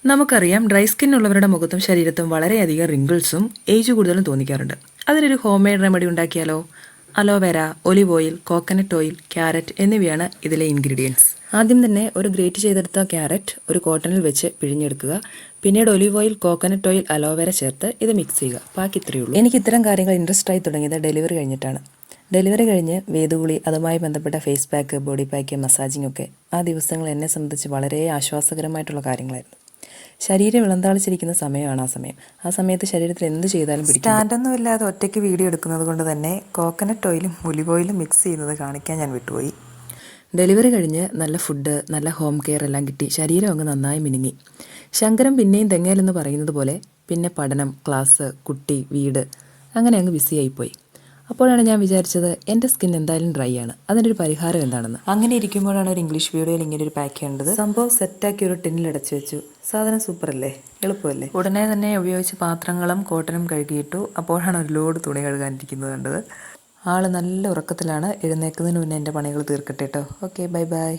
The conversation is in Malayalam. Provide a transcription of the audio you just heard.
നമുക്കറിയാം ഡ്രൈ സ്കിൻ ഉള്ളവരുടെ മുഖത്തും ശരീരത്തും വളരെയധികം റിങ്കിൾസും ഏജ് കൂടുതലും തോന്നിക്കാറുണ്ട്. അതിനൊരു ഹോം മെയ്ഡ് റെമഡി ഉണ്ടാക്കിയാലോ? Aloe vera, olive oil, coconut oil, carrot എന്നിവയാണ് ഇതിലെ ഇൻഗ്രീഡിയൻസ്. ആദ്യം തന്നെ ഒരു ഗ്രേറ്റ് ചെയ്തെടുത്ത ക്യാരറ്റ് ഒരു കോട്ടണിൽ വെച്ച് പിഴിഞ്ഞെടുക്കുക. പിന്നീട് olive oil, coconut oil, aloe vera ചേർത്ത് ഇത് മിക്സ് ചെയ്യുക. ബാക്കി ഇത്രയേ ഉള്ളൂ. എനിക്ക് ഇത്തരം കാര്യങ്ങൾ ഇൻട്രസ്റ്റ് ആയി തുടങ്ങിയത് ഡെലിവറി കഴിഞ്ഞിട്ടാണ്. ഡെലിവറി കഴിഞ്ഞ് വേദുകുളി, അതുമായി ബന്ധപ്പെട്ട face pack, body pack, massaging ഒക്കെ ആ ദിവസങ്ങൾ എന്നെ സംബന്ധിച്ച് വളരെ ആശ്വാസകരമായിട്ടുള്ള കാര്യങ്ങളായിരുന്നു. ശരീരം ഇളന്താളിച്ചിരിക്കുന്ന സമയമാണ് ആ സമയത്ത് ശരീരത്തിൽ എന്ത് ചെയ്താലും പിടിക്കും. സ്റ്റാൻഡൊന്നും ഇല്ലാതെ ഒറ്റയ്ക്ക് വീഡിയോ എടുക്കുന്നത് കൊണ്ട് തന്നെ കോക്കനട്ട് ഓയിലും ഒലിവ് ഓയിലും മിക്സ് ചെയ്യുന്നത് കാണിക്കാൻ ഞാൻ വിട്ടുപോയി. ഡെലിവറി കഴിഞ്ഞ് നല്ല ഫുഡ്, നല്ല ഹോം കെയർ എല്ലാം കിട്ടി ശരീരം അങ്ങ് നന്നായി മിനുങ്ങി. ശങ്കരൻ പിന്നെയും തെങ്ങേലെന്ന് പറയുന്നത് പോലെ പിന്നെ പഠനം, ക്ലാസ്, കുട്ടി, വീട് അങ്ങനെ അങ്ങ് ബിസിയായിപ്പോയി. അപ്പോഴാണ് ഞാൻ വിചാരിച്ചത് എൻ്റെ സ്കിൻ എന്തായാലും ഡ്രൈ ആണ്, അതിനൊരു പരിഹാരം എന്താണെന്ന്. അങ്ങനെ ഇരിക്കുമ്പോഴാണ് ഒരു ഇംഗ്ലീഷ് വീഡിയോയിൽ ഇങ്ങനെ ഒരു പാക്ക് ചെയ്യേണ്ടത്. സംഭവം സെറ്റാക്കി ഒരു ടിന്നിൽ അടച്ചു വെച്ചു. സാധനം സൂപ്പറല്ലേ, എളുപ്പമല്ലേ. ഉടനെ തന്നെ ഉപയോഗിച്ച് പാത്രങ്ങളും കോട്ടനും കഴുകിയിട്ടു. അപ്പോഴാണ് ഒരു ലോഡ് തുണി കഴുകാനിരിക്കുന്നത് കണ്ടത്. ആള് നല്ല ഉറക്കത്തിലാണ്. എഴുന്നേൽക്കുന്നതിന് മുന്നേ എൻ്റെ പണികൾ തീർക്കട്ടെ കേട്ടോ. Okay, bye bye.